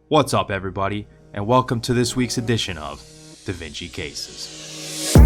What's up, everybody, and welcome to this week's edition of Da Vinci Cases.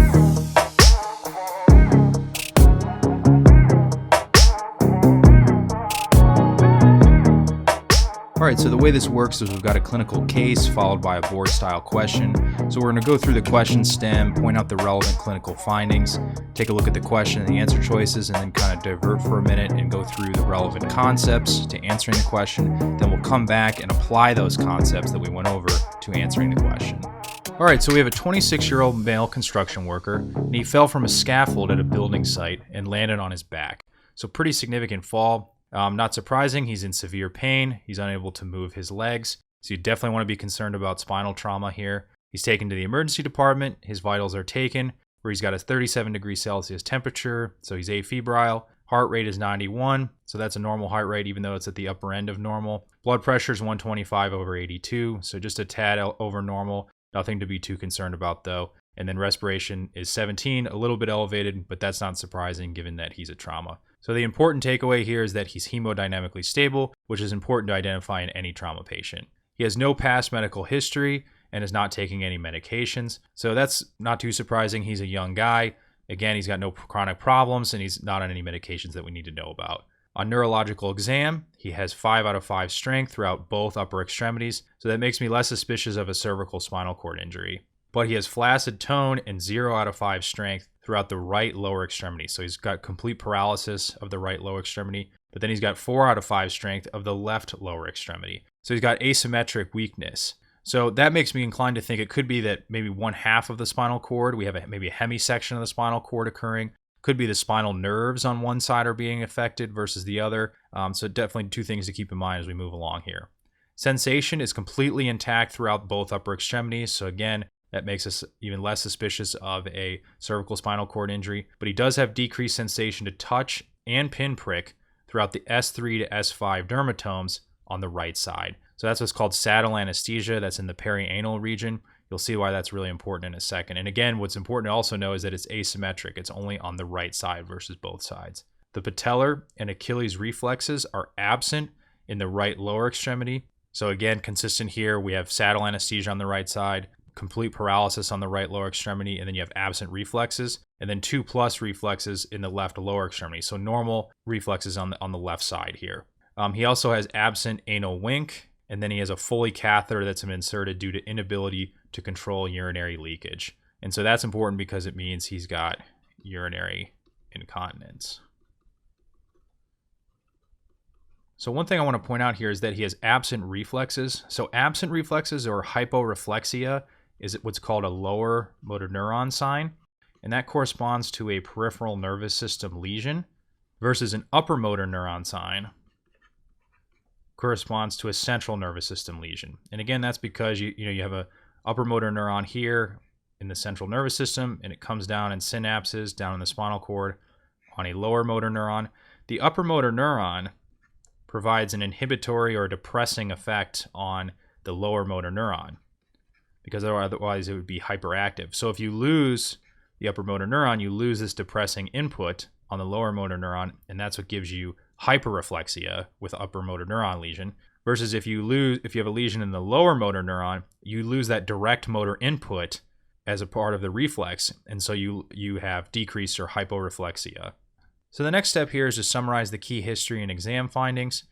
Alright, so the way this works is we've got a clinical case followed by a board-style question. So we're going to go through the question stem, point out the relevant clinical findings, take a look at the question and the answer choices, and then kind of divert for a minute and go through the relevant concepts to answering the question. Then we'll come back and apply those concepts that we went over to answering the question. Alright, so we have a 26-year-old male construction worker, and he fell from a scaffold at a building site and landed on his back. So pretty significant fall. Not surprising, he's in severe pain. He's unable to move his legs. So you definitely want to be concerned about spinal trauma here. He's taken to the emergency department. His vitals are taken, where he's got a 37 degrees Celsius temperature. So he's afebrile. Heart rate is 91. So that's a normal heart rate, even though it's at the upper end of normal. Blood pressure is 125/82. So just a tad over normal. Nothing to be too concerned about, though. And then respiration is 17, a little bit elevated, but that's not surprising given that he's a trauma. So the important takeaway here is that he's hemodynamically stable, which is important to identify in any trauma patient. He has no past medical history and is not taking any medications. So that's not too surprising. He's a young guy. Again, he's got no chronic problems and he's not on any medications that we need to know about. On neurological exam, he has 5 out of 5 strength throughout both upper extremities. So that makes me less suspicious of a cervical spinal cord injury. But he has flaccid tone and 0 out of 5 strength throughout the right lower extremity. So he's got complete paralysis of the right lower extremity, but then he's got 4 out of 5 strength of the left lower extremity. So he's got asymmetric weakness. So that makes me inclined to think it could be that maybe one half of the spinal cord, we have maybe a hemisection of the spinal cord occurring. Could be the spinal nerves on one side are being affected versus the other. So definitely two things to keep in mind as we move along here. Sensation is completely intact throughout both upper extremities. So again, that makes us even less suspicious of a cervical spinal cord injury. But he does have decreased sensation to touch and pinprick throughout the S3 to S5 dermatomes on the right side. So that's what's called saddle anesthesia. That's in the perianal region. You'll see why that's really important in a second. And again, what's important to also know is that it's asymmetric. It's only on the right side versus both sides. The patellar and Achilles reflexes are absent in the right lower extremity. So again, consistent here, we have saddle anesthesia on the right side, complete paralysis on the right lower extremity, and then you have absent reflexes, and then 2+ reflexes in the left lower extremity. So normal reflexes on the left side here. He also has absent anal wink, and then he has a Foley catheter that's been inserted due to inability to control urinary leakage. And so that's important because it means he's got urinary incontinence. So one thing I want to point out here is that he has absent reflexes. So absent reflexes, or hyporeflexia, is what's called a lower motor neuron sign, and that corresponds to a peripheral nervous system lesion, versus an upper motor neuron sign corresponds to a central nervous system lesion. And again, that's because you have a upper motor neuron here in the central nervous system, and it comes down in synapses down in the spinal cord on a lower motor neuron. The upper motor neuron provides an inhibitory or depressing effect on the lower motor neuron, because otherwise it would be hyperactive. So if you lose the upper motor neuron, you lose this depressing input on the lower motor neuron, and that's what gives you hyperreflexia with upper motor neuron lesion. Versus if you have a lesion in the lower motor neuron, you lose that direct motor input as a part of the reflex, and so you have decreased or hyporeflexia. So the next step here is to summarize the key history and exam findings.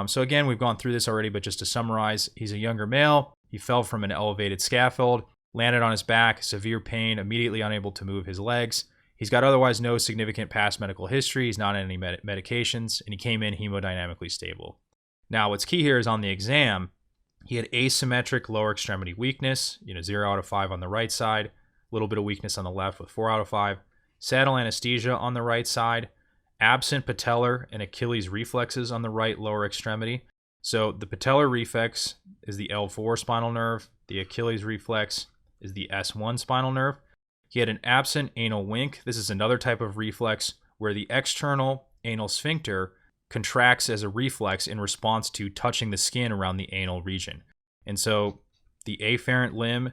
So again, we've gone through this already, but just to summarize, he's a younger male. He fell from an elevated scaffold, landed on his back, severe pain, immediately unable to move his legs. He's got otherwise no significant past medical history. He's not on any medications, and he came in hemodynamically stable. Now, what's key here is on the exam, he had asymmetric lower extremity weakness, 0 out of 5 on the right side, a little bit of weakness on the left with 4 out of 5, saddle anesthesia on the right side, absent patellar and Achilles reflexes on the right lower extremity. So the patellar reflex is the L4 spinal nerve. The Achilles reflex is the S1 spinal nerve. He had an absent anal wink. This is another type of reflex where the external anal sphincter contracts as a reflex in response to touching the skin around the anal region. And so the afferent limb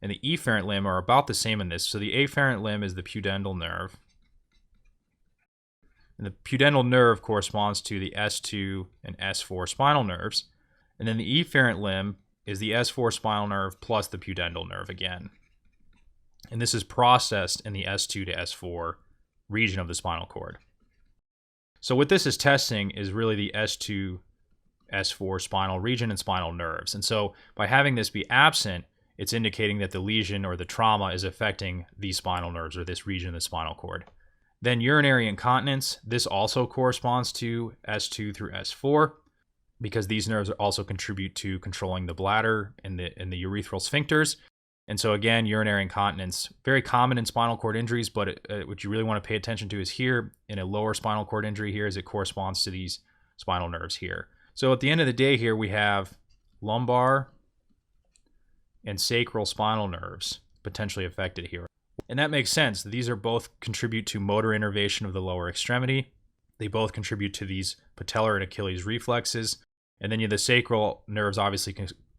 and the efferent limb are about the same in this. So the afferent limb is the pudendal nerve. And the pudendal nerve corresponds to the S2 and S4 spinal nerves. And then the efferent limb is the S4 spinal nerve plus the pudendal nerve again. And this is processed in the S2 to S4 region of the spinal cord. So what this is testing is really the S2, S4 spinal region and spinal nerves. And so by having this be absent, it's indicating that the lesion or the trauma is affecting these spinal nerves or this region of the spinal cord. Then urinary incontinence, this also corresponds to S2 through S4 because these nerves also contribute to controlling the bladder and the urethral sphincters. And so again, urinary incontinence, very common in spinal cord injuries, but what you really want to pay attention to is here in a lower spinal cord injury here as it corresponds to these spinal nerves here. So at the end of the day here, we have lumbar and sacral spinal nerves potentially affected here. And that makes sense. These are both contribute to motor innervation of the lower extremity. They both contribute to these patellar and Achilles reflexes. And then the sacral nerves obviously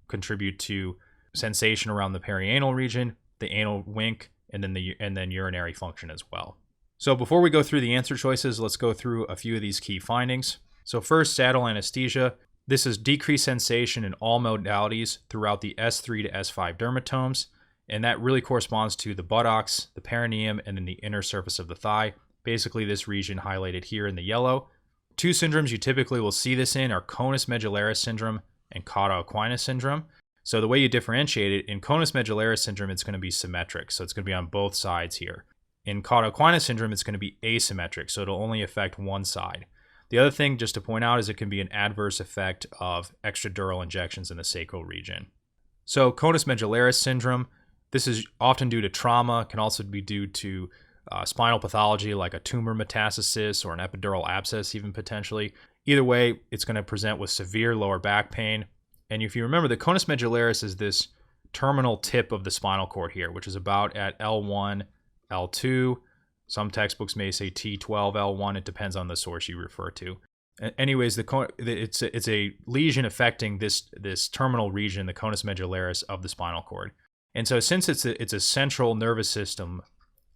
contribute to sensation around the perianal region, the anal wink, and then urinary function as well. So before we go through the answer choices, let's go through a few of these key findings. So first, saddle anesthesia. This is decreased sensation in all modalities throughout the S3 to S5 dermatomes, and that really corresponds to the buttocks, the perineum, and then the inner surface of the thigh. Basically, this region highlighted here in the yellow. Two syndromes you typically will see this in are Conus Medullaris syndrome and Cauda Equina syndrome. So the way you differentiate it, in Conus Medullaris syndrome, it's going to be symmetric. So it's going to be on both sides here. In Cauda Equina syndrome, it's going to be asymmetric. So it'll only affect one side. The other thing just to point out is it can be an adverse effect of extradural injections in the sacral region. So Conus Medullaris syndrome, this is often due to trauma, can also be due to spinal pathology like a tumor metastasis or an epidural abscess even potentially. Either way, it's going to present with severe lower back pain. And if you remember, the conus medullaris is this terminal tip of the spinal cord here, which is about at L1, L2. Some textbooks may say T12, L1. It depends on the source you refer to. Anyways, it's a lesion affecting this terminal region, the conus medullaris of the spinal cord. And so since it's a central nervous system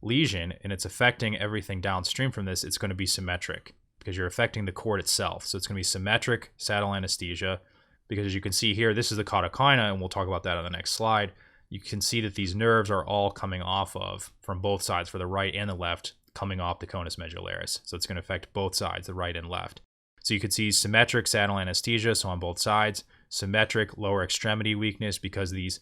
lesion and it's affecting everything downstream from this, it's going to be symmetric because you're affecting the cord itself. So it's going to be symmetric saddle anesthesia. Because as you can see here, this is the cauda equina, and we'll talk about that on the next slide. You can see that these nerves are all coming off from both sides, for the right and the left, coming off the conus medullaris. So it's going to affect both sides, the right and left. So you could see symmetric saddle anesthesia, so on both sides, symmetric lower extremity weakness because these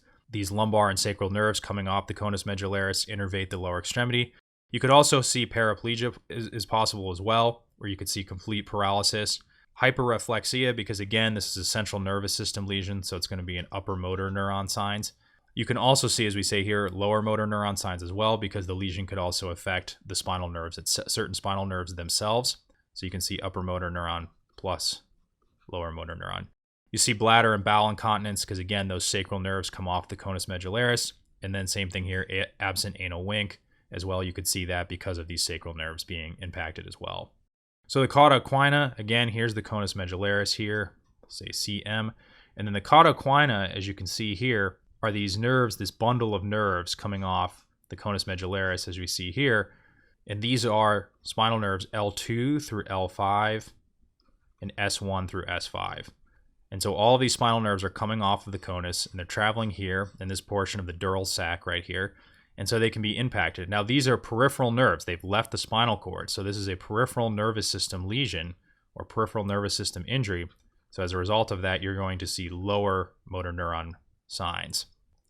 lumbar and sacral nerves coming off the conus medullaris innervate the lower extremity. You could also see paraplegia is possible as well, where you could see complete paralysis. Hyperreflexia, because again, this is a central nervous system lesion, so it's going to be an upper motor neuron signs. You can also see, as we say here, lower motor neuron signs as well, because the lesion could also affect the spinal nerves, certain spinal nerves themselves. So you can see upper motor neuron plus lower motor neuron. You see bladder and bowel incontinence, because again, those sacral nerves come off the conus medullaris. And then same thing here, absent anal wink as well. You could see that because of these sacral nerves being impacted as well. So the cauda equina, again, here's the conus medullaris here, say CM. And then the cauda equina, as you can see here, are these nerves, this bundle of nerves coming off the conus medullaris, as we see here. And these are spinal nerves L2 through L5 and S1 through S5. And so all of these spinal nerves are coming off of the conus, and they're traveling here in this portion of the dural sac right here. And so they can be impacted. Now, these are peripheral nerves. They've left the spinal cord. So this is a peripheral nervous system lesion or peripheral nervous system injury. So as a result of that, you're going to see lower motor neuron signs.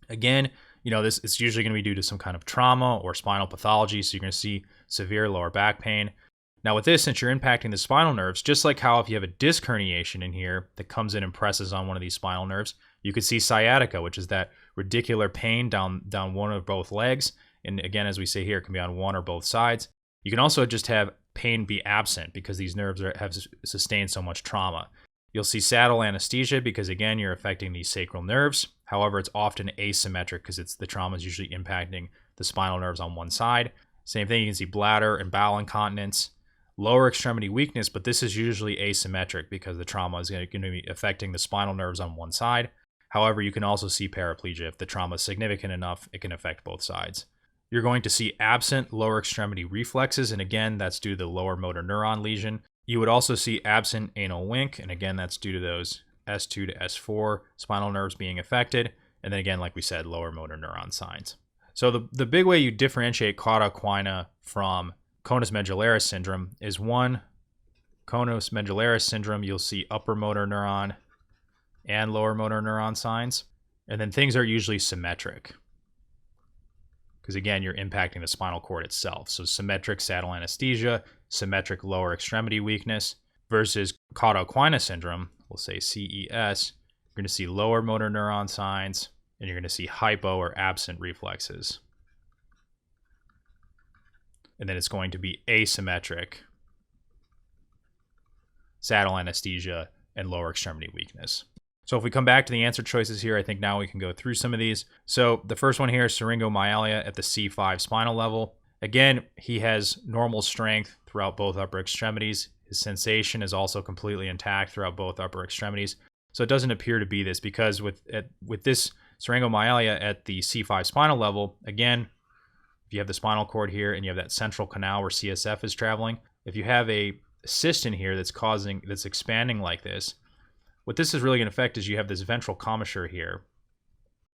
Again, it's usually going to be due to some kind of trauma or spinal pathology. So you're going to see severe lower back pain. Now with this, since you're impacting the spinal nerves, just like how if you have a disc herniation in here that comes in and presses on one of these spinal nerves, you could see sciatica, which is that radicular pain down one or both legs. And again, as we say here, it can be on one or both sides. You can also just have pain be absent because these nerves have sustained so much trauma. You'll see saddle anesthesia because, again, you're affecting these sacral nerves. However, it's often asymmetric because the trauma is usually impacting the spinal nerves on one side. Same thing, you can see bladder and bowel incontinence. Lower extremity weakness, but this is usually asymmetric because the trauma is going to be affecting the spinal nerves on one side. However, you can also see paraplegia. If the trauma is significant enough, it can affect both sides. You're going to see absent lower extremity reflexes, and again, that's due to the lower motor neuron lesion. You would also see absent anal wink, and again, that's due to those S2 to S4 spinal nerves being affected. And then again, like we said, lower motor neuron signs. So the big way you differentiate Cauda Equina from Conus Medullaris syndrome is one, Conus Medullaris syndrome, you'll see upper motor neuron and lower motor neuron signs. And then things are usually symmetric, because again, you're impacting the spinal cord itself. So symmetric saddle anesthesia, symmetric lower extremity weakness, versus Cauda Equina syndrome, we'll say CES, you're going to see lower motor neuron signs, and you're going to see hypo or absent reflexes. And then it's going to be asymmetric saddle anesthesia and lower extremity weakness. So if we come back to the answer choices here, I think now we can go through some of these. So the first one here is syringomyelia at the C5 spinal level. Again, he has normal strength throughout both upper extremities. His sensation is also completely intact throughout both upper extremities. So it doesn't appear to be this, because with this syringomyelia at the C5 spinal level, again, if you have the spinal cord here and you have that central canal where CSF is traveling, if you have a cyst in here that's expanding like this, what this is really going to affect is you have this ventral commissure here,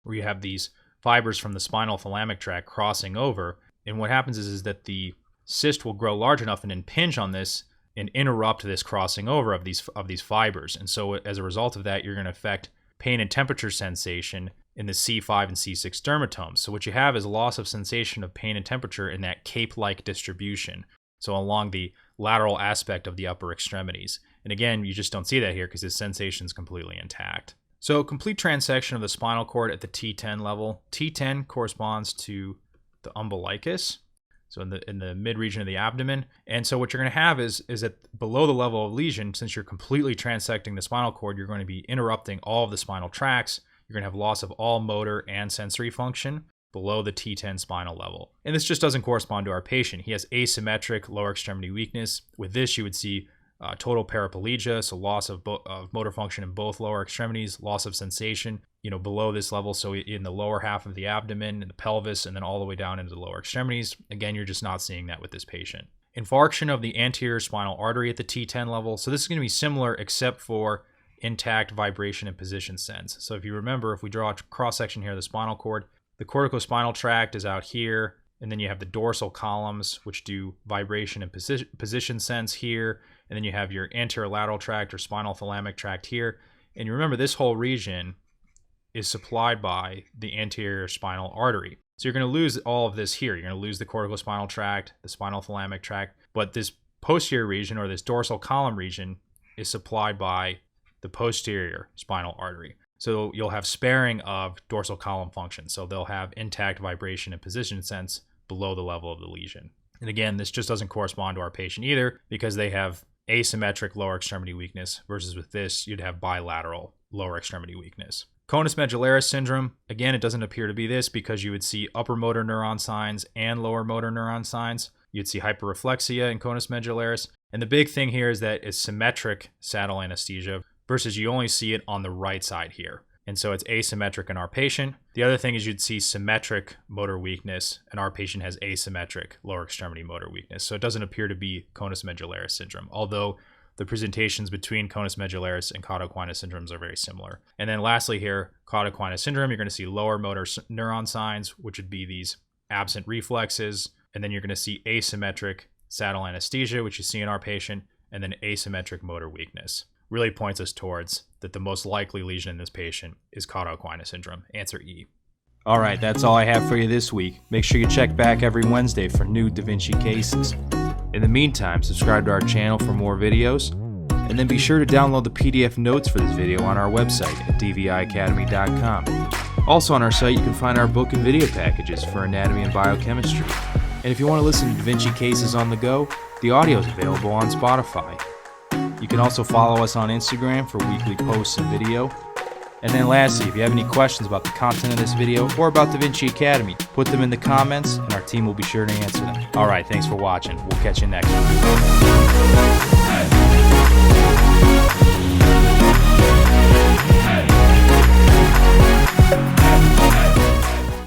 where you have these fibers from the spinal thalamic tract crossing over. And what happens is that the cyst will grow large enough and impinge on this and interrupt this crossing over of these fibers. And so as a result of that, you're going to affect pain and temperature sensation in the C5 and C6 dermatomes. So what you have is loss of sensation of pain and temperature in that cape-like distribution, so along the lateral aspect of the upper extremities. And again, you just don't see that here because his sensation is completely intact. So complete transection of the spinal cord at the T10 level. T10 corresponds to the umbilicus, so in the mid region of the abdomen. And so what you're going to have is that below the level of lesion, since you're completely transecting the spinal cord, you're going to be interrupting all of the spinal tracts. You're going to have loss of all motor and sensory function below the T10 spinal level. And this just doesn't correspond to our patient. He has asymmetric lower extremity weakness. With this, you would see total paraplegia, so loss of motor function in both lower extremities, loss of sensation, below this level, so in the lower half of the abdomen, in the pelvis, and then all the way down into the lower extremities. Again, you're just not seeing that with this patient. Infarction of the anterior spinal artery at the T10 level. So this is going to be similar except for intact vibration and position sense. So if you remember, if we draw a cross-section here of the spinal cord, the corticospinal tract is out here, and then you have the dorsal columns, which do vibration and position sense here, and then you have your anterolateral tract or spinal thalamic tract here. And you remember, this whole region is supplied by the anterior spinal artery. So you're going to lose all of this here. You're going to lose the corticospinal tract, the spinal thalamic tract, but this posterior region, or this dorsal column region, is supplied by the posterior spinal artery. So you'll have sparing of dorsal column function. So they'll have intact vibration and position sense below the level of the lesion. And again, this just doesn't correspond to our patient either, because they have asymmetric lower extremity weakness, versus with this, you'd have bilateral lower extremity weakness. Conus Medullaris syndrome, again, it doesn't appear to be this, because you would see upper motor neuron signs and lower motor neuron signs. You'd see hyperreflexia in Conus Medullaris. And the big thing here is that it's symmetric saddle anesthesia, versus you only see it on the right side here. And so it's asymmetric in our patient. The other thing is you'd see symmetric motor weakness, and our patient has asymmetric lower extremity motor weakness. So it doesn't appear to be Conus Medullaris syndrome, although the presentations between Conus Medullaris and Cauda Equina syndromes are very similar. And then lastly here, Cauda Equina syndrome, you're going to see lower motor neuron signs, which would be these absent reflexes. And then you're going to see asymmetric saddle anesthesia, which you see in our patient, and then asymmetric motor weakness. Really points us towards that the most likely lesion in this patient is Cauda Equina syndrome. Answer E. All right, that's all I have for you this week. Make sure you check back every Wednesday for new Da Vinci cases. In the meantime, subscribe to our channel for more videos, and then be sure to download the PDF notes for this video on our website at dviacademy.com. Also on our site, you can find our book and video packages for anatomy and biochemistry. And if you want to listen to Da Vinci cases on the go, the audio is available on Spotify. You can also follow us on Instagram for weekly posts and video. And then lastly, if you have any questions about the content of this video or about Da Vinci Academy, put them in the comments and our team will be sure to answer them. All right, thanks for watching. We'll catch you next time.